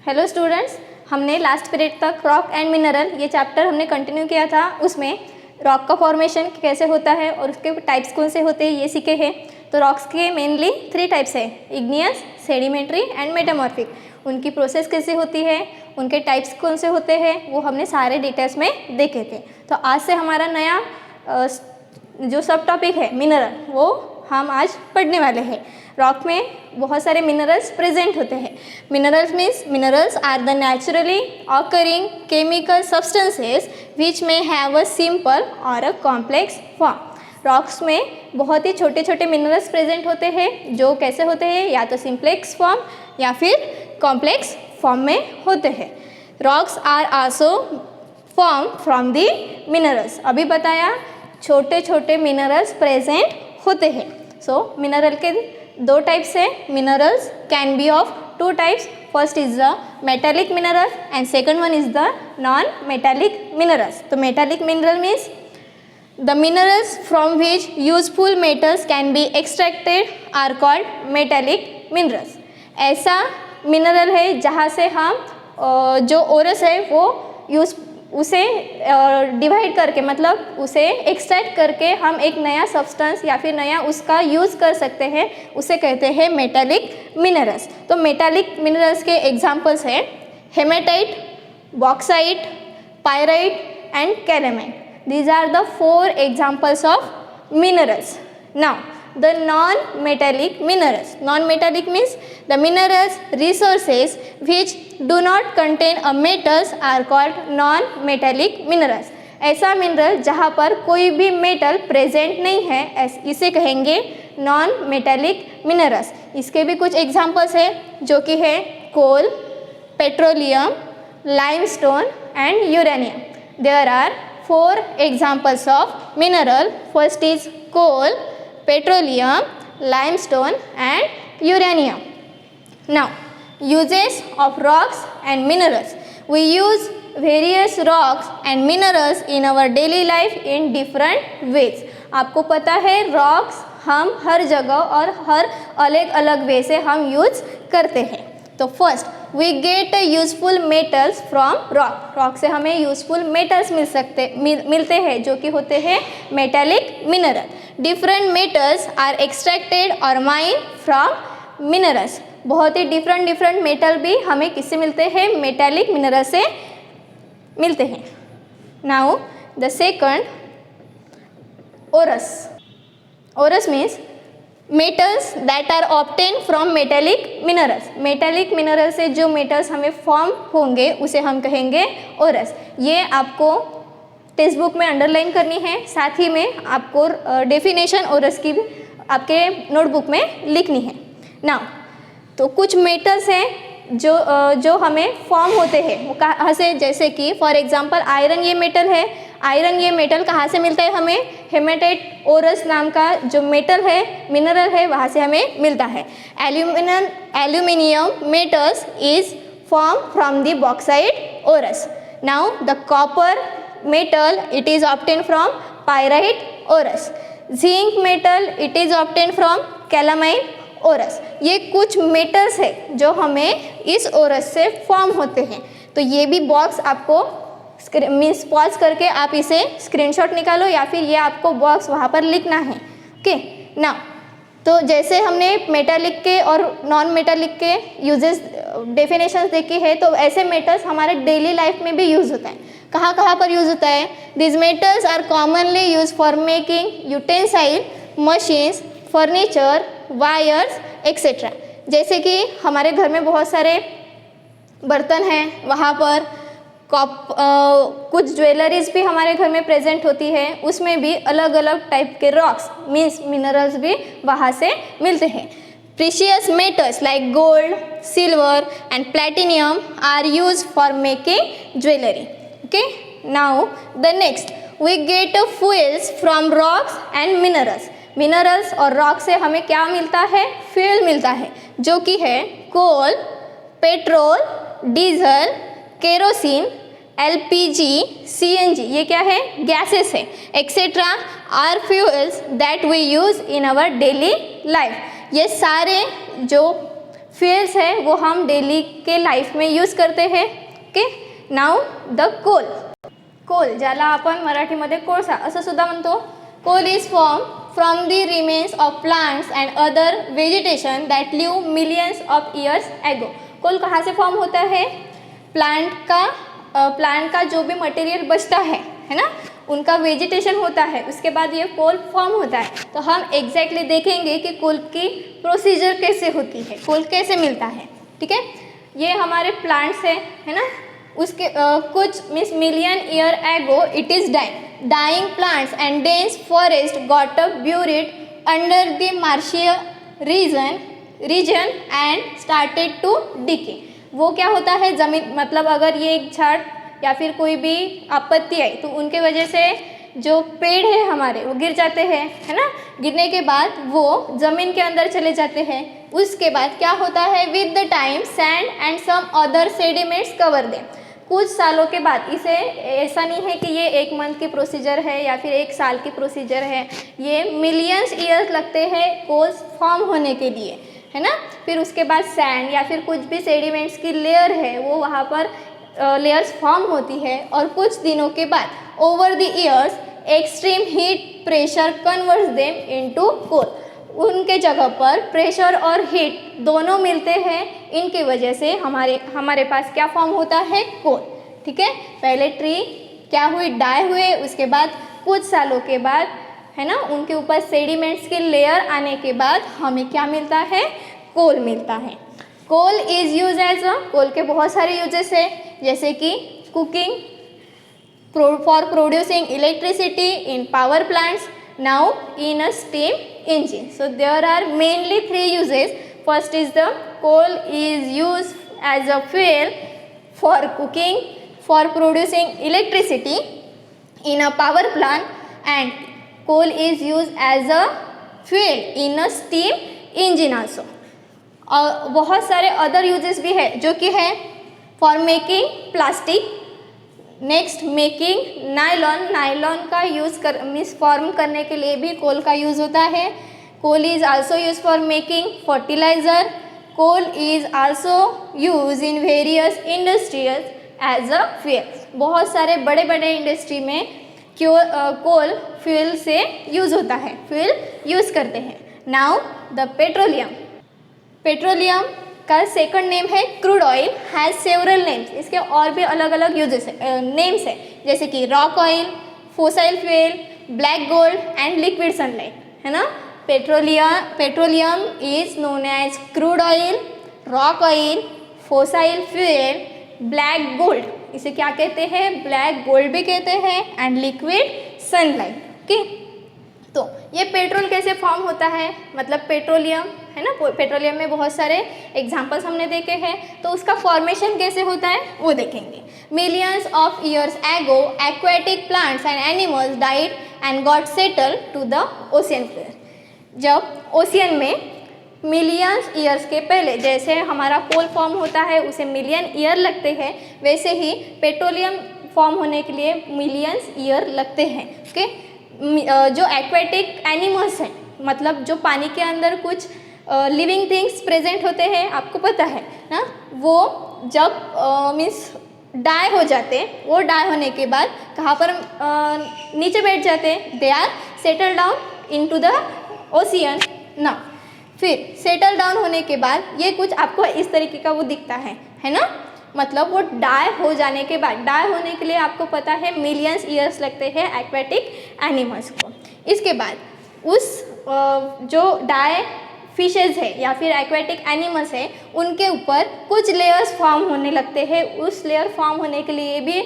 Hello students, हमने last period तक rock and mineral ये चैप्टर हमने कंटिन्यू किया था। उसमें रॉक का फॉर्मेशन कैसे होता है और उसके टाइप्स कौन से होते हैं ये सीखे हैं। तो रॉक्स के मेनली 3 टाइप्स है, इग्नियस, सेडिमेंट्री एंड मेटामॉर्फिक। उनकी प्रोसेस कैसे होती है, उनके टाइप्स कौन से होते हैं, वो हमने सारे डिटेल्स में देखे थे। तो आज से हमारा नया जो सब टॉपिक है मिनरल, वो हम आज पढ़ने वाले हैं। रॉक में बहुत सारे मिनरल्स प्रेजेंट होते हैं। Minerals means minerals are the naturally occurring chemical substances which may have a simple और अ कॉम्प्लेक्स फॉर्म। रॉक्स में बहुत ही छोटे छोटे मिनरल्स प्रेजेंट होते हैं जो कैसे होते हैं, या तो सिंप्लेक्स फॉर्म या फिर कॉम्प्लेक्स फॉर्म में होते हैं। Rocks are also form from the minerals. अभी बताया छोटे छोटे मिनरल्स प्रेजेंट होते हैं। सो मिनरल के 2 टाइप्स है। Minerals can be of 2 types. First is the metallic mineral and second one is the non metallic minerals. तो metallic mineral means the minerals from which useful metals can be extracted are called metallic minerals. ऐसा mineral है जहाँ से हम जो ORS है वो उसे डिवाइड करके, मतलब उसे एक्सट्रैक्ट करके हम एक नया सब्सटेंस या फिर नया उसका यूज़ कर सकते हैं, उसे कहते हैं मेटालिक मिनरल्स। तो मेटालिक मिनरल्स के एग्जांपल्स हैं hematite, bauxite, pyrite and calamite. These are the 4 examples of minerals. Now the non-metallic minerals. Non-metallic means the minerals resources which do not contain a metals are called non-metallic minerals. ऐसा mineral जहाँ पर कोई भी metal present नहीं है, इसे कहेंगे non metallic minerals. इसके भी कुछ एग्जांपल्स है जो कि है coal, petroleum, limestone and uranium. There are 4 examples of mineral. First is coal, petroleum, limestone and uranium. Now, uses of rocks and minerals. We use various rocks and minerals in our daily life in different ways. आपको पता है rocks हम हर जगह और हर अलग अलग वे से हम यूज करते हैं। तो first we get useful metals from rock. Rock से हमें यूजफुल मेटल्स मिलते हैं जो कि होते हैं metallic mineral. Different metals are extracted और माइन फ्रॉम मिनरल्स। बहुत ही डिफरेंट मेटल भी हमें किससे मिलते हैं, मेटालिक मिनरल से मिलते हैं। Now the second ores. Ores means metals that are obtain from metallic minerals. Metallic mineral से जो मेटल्स हमें फॉर्म होंगे उसे हम कहेंगे ओरस। ये आपको टेक्स्ट बुक में अंडरलाइन करनी है, साथ ही में आपको डेफिनेशन ओरस की भी आपके नोटबुक में लिखनी है। नाउ तो कुछ मेटल्स हैं जो हमें फॉर्म होते हैं वो कहाँ से, जैसे कि फॉर एग्जांपल आयरन ये मेटल है। आयरन ये मेटल कहाँ से मिलता है हमें, हेमेटाइट ओरस नाम का जो मेटल है, मिनरल है, वहाँ से हमें मिलता है। Aluminium metals is form from the bauxite ORS. Now the copper metal it is obtained from pyrite orus. Zinc metal it is obtained from calamine orus. ये कुछ मेटल्स है जो हमें इस ओरस से फॉर्म होते हैं। तो ये भी बॉक्स आपको मीन्स पॉज करके आप इसे स्क्रीनशॉट निकालो या फिर ये आपको बॉक्स वहाँ पर लिखना है। ओके ना, तो जैसे हमने मेटालिक के और नॉन मेटालिक के यूजेस डेफिनेशंस देखी है, तो ऐसे मेटल्स हमारे डेली लाइफ में भी यूज़ होता है। कहाँ कहाँ पर यूज़ होता है, this metals are commonly use for making utensil, machines, furniture, wires etcetera. जैसे कि हमारे घर में बहुत सारे बर्तन हैं, वहाँ पर कुछ ज्वेलरीज भी हमारे घर में प्रेजेंट होती है, उसमें भी अलग अलग टाइप के रॉक्स मीन्स मिनरल्स भी वहाँ से मिलते हैं। Precious metals like gold, silver and platinum are used for making jewelry. Okay, now the next we get fuels from rocks and minerals. Minerals और रॉक से हमें क्या मिलता है, फ्यूल मिलता है, जो कि है coal, petrol, diesel, kerosene, LPG, CNG, ये क्या है, गैसेस है, etcetera are fuels that we use in our daily life. ये सारे जो फ्यूल्स है वो हम डेली के लाईफ में यूज करते हैं. Okay, now the coal. Coal ज्याला आपण मराठीमध्ये कोळसा असं सुद्धा म्हणतो. Coal is form from the remains of plants and other vegetation that live millions of years ago. Coal कहाँ से फॉर्म होता है? प्लांट का जो भी मटेरियल बचता है ना, उनका वेजिटेशन होता है, उसके बाद ये कोल फॉर्म होता है. तो हम एग्जैक्टली देखेंगे कि कोल की प्रोसीजर कैसे होती है, कोल कैसे मिलता है. ठीक है, ये हमारे प्लांट्स है ना, उसके कुछ means million year ago it is dying plants and dense forest got up buried under the marshy region and started to decay. वो क्या होता है, ज़मीन मतलब अगर ये एक झाड़ या फिर कोई भी आपत्ति आई तो उनके वजह से जो पेड़ है हमारे वो गिर जाते हैं, है ना. गिरने के बाद वो ज़मीन के अंदर चले जाते हैं. उसके बाद क्या होता है, with the time sand and some other sediments cover them. कुछ सालों के बाद, इसे ऐसा नहीं है कि ये 1 मंथ की प्रोसीजर है या फिर 1 साल की प्रोसीजर है, ये मिलियंस ईयर्स लगते हैं कोल्स फॉर्म होने के लिए, है ना. फिर उसके बाद सैंड या फिर कुछ भी सेडिमेंट्स की लेयर है वो वहाँ पर लेयर्स फॉर्म होती है. और कुछ दिनों के बाद over the years extreme heat pressure converts them into coal. उनके जगह पर प्रेशर और हीट दोनों मिलते हैं, इनकी वजह से हमारे पास क्या फॉर्म होता है, कोल. ठीक है, पहले ट्री क्या हुई, डाई हुए, उसके बाद कुछ सालों के बाद, है ना, उनके ऊपर सेडिमेंट्स की लेयर आने के बाद हमें क्या मिलता है, कोल मिलता है. Coal is use as coal के बहुत सारे यूजेस है, जैसे कि cooking, for producing electricity in power plants, now in a steam engine. So there are mainly 3 uses. First is the coal is used as a fuel for cooking, for producing electricity in a power plant, and coal is used as a fuel in a steam engine also. और बहुत सारे other uses भी है जो कि है for making plastic, next making nylon का use कर मीन्स फॉर्म करने के लिए भी कोल का यूज़ होता है. Coal is also use for making fertiliser. Coal is also use in various industries as a fuel. बहुत सारे बड़े बड़े इंडस्ट्री में कोल फ्यूल से यूज़ होता है, फ्यूल यूज़ करते हैं. नाउ द पेट्रोलियम का सेकंड नेम है crude oil, has several names. इसके और भी अलग अलग यूजेस नेम्स है, जैसे कि rock oil, fossil fuel, black gold and liquid sunlight, है ना. Petroleum is known as crude oil, rock oil, fossil fuel, black gold, इसे क्या कहते हैं, ब्लैक गोल्ड भी कहते हैं, एंड लिक्विड सनलाइट. ओके, तो ये पेट्रोल कैसे फॉर्म होता है, मतलब पेट्रोलियम है ना, पेट्रोलियम में बहुत सारे एग्जांपल्स हमने देखे हैं, तो उसका फॉर्मेशन कैसे होता है वो देखेंगे. Millions of years ago aquatic plants and animals died and got settle to the ocean floor. जब ओशियन में मिलियंस ईयर्स के पहले जैसे हमारा कोल फॉर्म होता है उसे मिलियन ईयर लगते हैं, वैसे ही पेट्रोलियम फॉर्म होने के लिए मिलियंस ईयर लगते हैं. ओके, जो एक्वेटिक एनिमल्स हैं, मतलब जो पानी के अंदर कुछ लिविंग थिंग्स प्रेजेंट होते हैं, आपको पता है ना, वो जब मीन्स डाई हो जाते, वो डाई होने के बाद कहाँ पर नीचे बैठ जाते, they are settle down into the ocean. ना, फिर सेटल डाउन होने के बाद ये कुछ आपको इस तरीके का वो दिखता है ना, मतलब वो डाई हो जाने के बाद, डाई होने के लिए आपको पता है मिलियंस ईयर्स लगते हैं एक्वेटिक एनिमल्स को. इसके बाद उस जो डाई फिशेज है या फिर एक्वेटिक एनिमल्स है उनके ऊपर कुछ लेयर्स फॉर्म होने लगते हैं. उस लेयर फॉर्म होने के लिए भी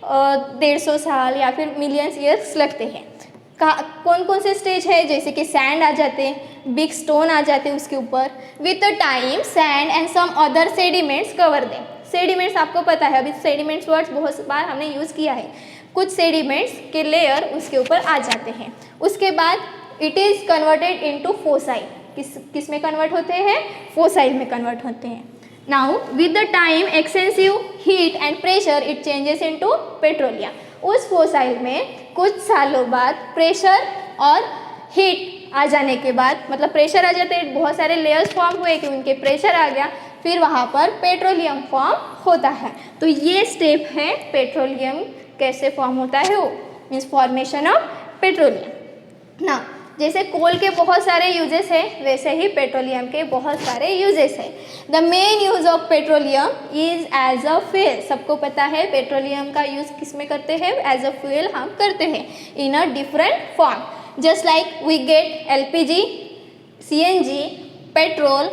150 साल या फिर मिलियंस ईयर्स लगते हैं. कौन कौन से स्टेज है, जैसे कि सैंड आ जाते हैं, बिग स्टोन आ जाते हैं उसके ऊपर. With the time sand and some other sediments cover them. Sediments आपको पता है, अभी सेडिमेंट्स वर्ड्स बहुत बार हमने यूज़ किया है. कुछ सेडिमेंट्स के लेयर उसके ऊपर आ जाते हैं. उसके बाद it is converted into fossil. किस में कन्वर्ट होते हैं, फोसाइल में कन्वर्ट होते हैं. Now with the time extensive heat and pressure it changes into petroleum. उस फोसाइल में कुछ सालों बाद प्रेशर और हीट आ जाने के बाद, मतलब प्रेशर आ जाते हैं, बहुत सारे लेयर्स फॉर्म हुए कि उनके प्रेशर आ गया, फिर वहाँ पर पेट्रोलियम फॉर्म होता है। तो ये स्टेप है पेट्रोलियम कैसे फॉर्म होता है, वो मीन्स फॉर्मेशन ऑफ पेट्रोलियम ना। जैसे कोल के बहुत सारे यूजेस हैं, वैसे ही पेट्रोलियम के बहुत सारे यूजेस हैं। The main use of petroleum is as a fuel. सबको पता है पेट्रोलियम का यूज़ किस में करते हैं, एज अ फ्यूल हम करते हैं in a different form. Just like we get LPG, CNG, petrol,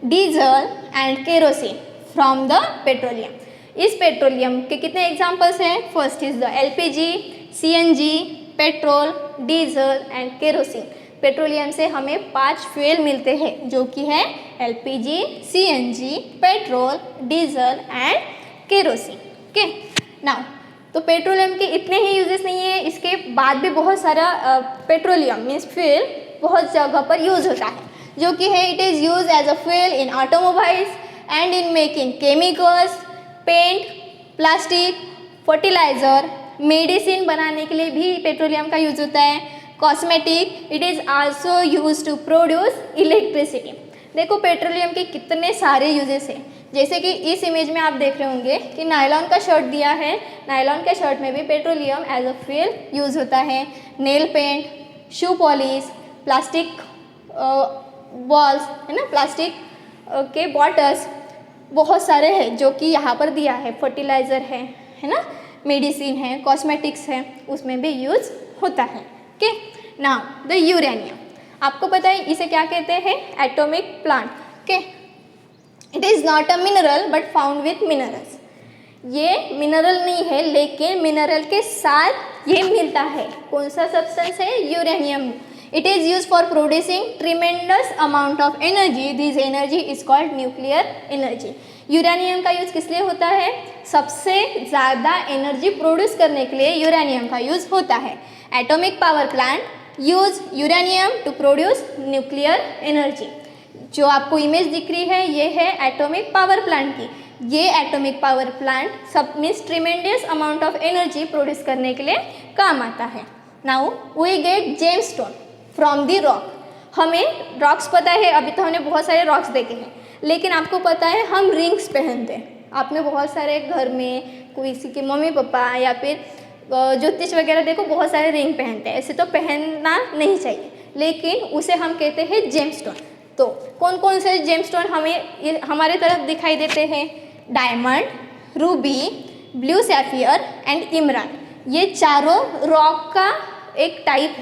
diesel and kerosene from the petroleum. इस पेट्रोलियम के कितने एग्जाम्पल्स हैं? First is the LPG, CNG, petrol, diesel and kerosene. Petroleum से हमें 5 fuel मिलते हैं जो कि है LPG, CNG, petrol, diesel and kerosene. Okay now, तो पेट्रोलियम के इतने ही यूजेस नहीं है, इसके बाद भी बहुत सारा पेट्रोलियम मीन्स फ्यूल बहुत जगह पर यूज होता है, जो कि है it is use as a fuel in automobiles and in making chemicals, paint, plastic, fertiliser, medicine बनाने के लिए भी पेट्रोलियम का यूज होता है, cosmetic, it is also use to produce electricity. देखो पेट्रोलियम के कितने सारे यूजेस हैं, जैसे कि इस इमेज में आप देख रहे होंगे कि नायलॉन का शर्ट दिया है, नायलॉन के शर्ट में भी petroleum as a fuel use होता है। Nail paint, shoe polish, plastic balls है ना, प्लास्टिक के बॉटल्स बहुत सारे हैं जो कि यहाँ पर दिया है, फर्टिलाइज़र है ना, मेडिसिन है, कॉस्मेटिक्स है, उसमें भी यूज होता है। ओके नाउ द यूरेनियम, आपको पता है इसे क्या कहते हैं? Atomic plant. Okay, it is not a mineral but found with minerals. ये मिनरल नहीं है लेकिन मिनरल के साथ ये मिलता है। कौन सा सब्सटेंस है? Uranium. It is use for producing tremendous amount of energy, this energy is called nuclear energy. Uranium का यूज किस लिए होता है? सबसे ज़्यादा एनर्जी प्रोड्यूस करने के लिए यूरेनियम का यूज होता है। Atomic power plant use uranium two produce nuclear energy. जो आपको इमेज दिख रही है ये है एटॉमिक पावर प्लांट की। ये एटॉमिक पावर प्लांट सब means tremendous amount of energy produce करने के लिए काम आता है। Now we get gemstone from the rock. हमें रॉक्स पता है, अभी तो हमने बहुत सारे रॉक्स देखे हैं, लेकिन आपको पता है हम रिंग्स पहनते हैं। आपने बहुत सारे घर में किसी के मम्मी पापा या फिर ज्योतिष वगैरह देखो बहुत सारे रिंग पहनते हैं। ऐसे तो पहनना नहीं चाहिए, लेकिन उसे हम कहते हैं जेमस्टोन। तो कौन कौन से जेमस्टोन हमें हमारे तरफ दिखाई देते हैं? Diamond, ruby, blue sapphire and emerald. ये चारों रॉक का एक टाइप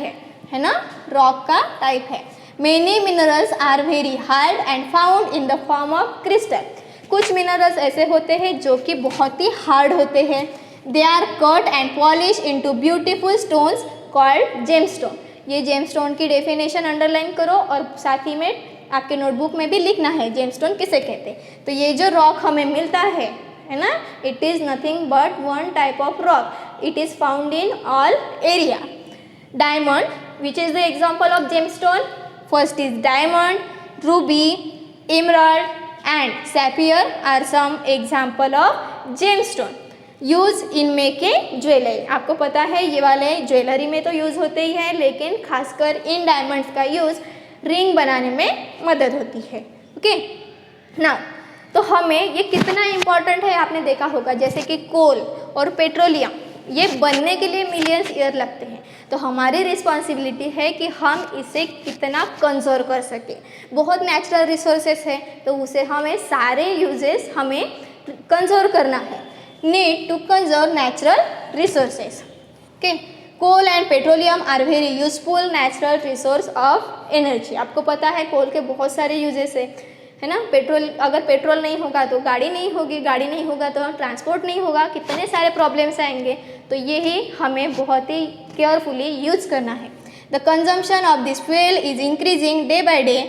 है ना, रॉक का टाइप है। Many minerals are very hard and found in the form of crystal. कुछ मिनरल्स ऐसे होते हैं जो कि बहुत ही हार्ड होते हैं। They are cut and polish into beautiful stones called gemstone. ये जेमस्टोन की डेफिनेशन अंडरलाइन करो और साथ ही में आपके नोटबुक में भी लिखना है जेमस्टोन किसे कहते हैं। तो ये जो रॉक हमें मिलता है ना, it is nothing but one type of rock. It is found in all area. Diamond, which is the example of gemstone? First is diamond, Ruby, emerald and sapphire are some example of gemstone used in making jewellery. आपको पता है ये वाले jewellery में तो use होते ही हैं, लेकिन खासकर इन डायमंड्स का यूज़ रिंग बनाने में मदद होती है। ओके ना, तो हमें ये कितना इम्पॉर्टेंट है आपने देखा होगा, जैसे कि कोल और पेट्रोलियम ये बनने के लिए मिलियंस ईयर लगते हैं। तो हमारी रिस्पॉन्सिबिलिटी है कि हम इसे कितना कंजर्व कर सकें। बहुत नेचुरल रिसोर्सेस है तो उसे हमें सारे यूजेस हमें कंजर्व करना है। Need to conserve natural resources. Okay, coal and petroleum are very useful natural resource of energy. आपको पता है कोल के बहुत सारे यूजेस है ना। पेट्रोल, अगर पेट्रोल नहीं होगा तो गाड़ी नहीं होगी, गाड़ी नहीं होगा तो ट्रांसपोर्ट नहीं होगा, कितने सारे प्रॉब्लम्स आएंगे। तो यही हमें बहुत ही केयरफुली यूज करना है। The consumption of this fuel is increasing day by day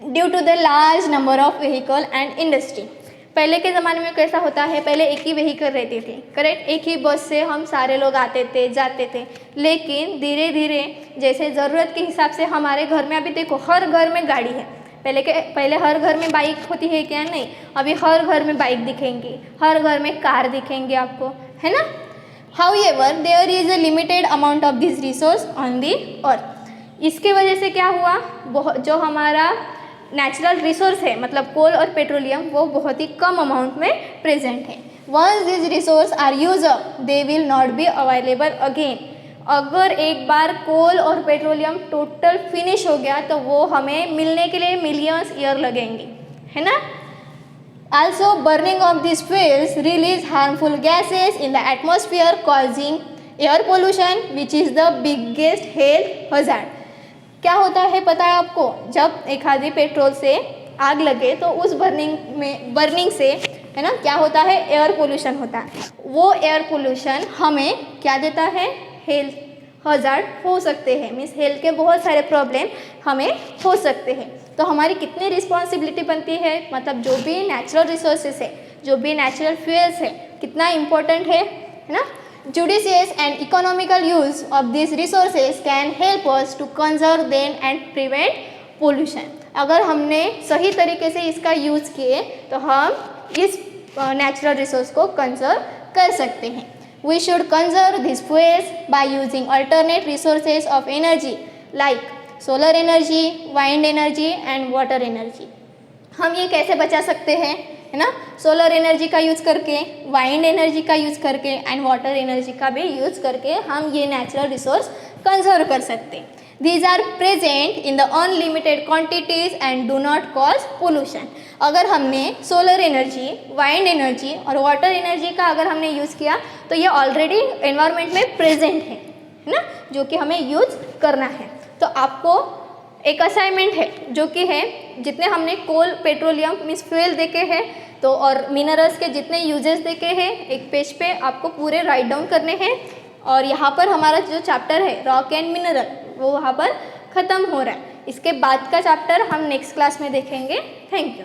due to the large number of vehicle and industry. पहले के ज़माने में कैसा होता है, पहले एक ही व्हीकल रहती थी, करेक्ट, एक ही बस से हम सारे लोग आते थे जाते थे। लेकिन धीरे धीरे जैसे ज़रूरत के हिसाब से हमारे घर में, अभी देखो हर घर में गाड़ी है। पहले हर घर में बाइक होती है क्या? नहीं, अभी हर घर में बाइक दिखेंगी, हर घर में कार दिखेंगे आपको, है ना। However, there is a limited amount of this resource on the earth. इसके वजह से क्या हुआ, बहुत जो हमारा नेचुरल रिसोर्स है मतलब कोल और पेट्रोलियम वो बहुत ही कम अमाउंट में प्रेजेंट है। Once this resource are use up they will not be available again. अगर एक बार कोल और पेट्रोलियम टोटल फिनिश हो गया तो वो हमें मिलने के लिए मिलियंस ईयर लगेंगे, है ना। Also, burning of these fuels release harmful gases in the atmosphere causing air pollution which is the biggest health hazard. क्या होता है पता है आपको, जब एक आधी पेट्रोल से आग लगे तो उस बर्निंग से है ना क्या होता है, एयर पोल्यूशन होता है। वो एयर पोल्यूशन हमें क्या देता है, हेल्थ हजार्ड हो सकते हैं, मीन्स हेल्थ के बहुत सारे प्रॉब्लम हमें हो सकते हैं। तो हमारी कितनी रिस्पॉन्सिबिलिटी बनती है, मतलब जो भी नेचुरल रिसोर्सेस है, जो भी नेचुरल फ्यूल्स है, कितना इम्पोर्टेंट है ना। Judicious and economical use of these resources can help us to conserve them and prevent pollution. अगर हमने सही तरीके से इसका यूज़ किए तो हम इस नेचुरल रिसोर्स को कंजर्व कर सकते हैं। We should conserve these fuels by using alternate resources of energy like solar energy, wind energy and water energy. हम ये कैसे बचा सकते हैं, है ना, सोलर एनर्जी का यूज़ करके, वाइंड एनर्जी का यूज़ करके एंड वाटर एनर्जी का भी यूज़ करके हम ये नेचुरल रिसोर्स कंजर्व कर सकते हैं। These are present in the unlimited quantities and do not cause pollution. अगर हमने सोलर एनर्जी, वाइंड एनर्जी और वाटर एनर्जी का अगर हमने यूज़ किया तो ये ऑलरेडी एनवायरनमेंट में प्रेजेंट है ना, जो कि हमें यूज़ करना है। तो आपको एक असाइनमेंट है जो कि है, जितने हमने कोल पेट्रोलियम मीन्स फ्यूल देखे हैं तो और मिनरल्स के जितने यूजेस देखे हैं एक पेज पे आपको पूरे राइट डाउन करने हैं। और यहाँ पर हमारा जो चैप्टर है रॉक एंड मिनरल वो वहाँ पर ख़त्म हो रहा है। इसके बाद का चैप्टर हम नेक्स्ट क्लास में देखेंगे। Thank you.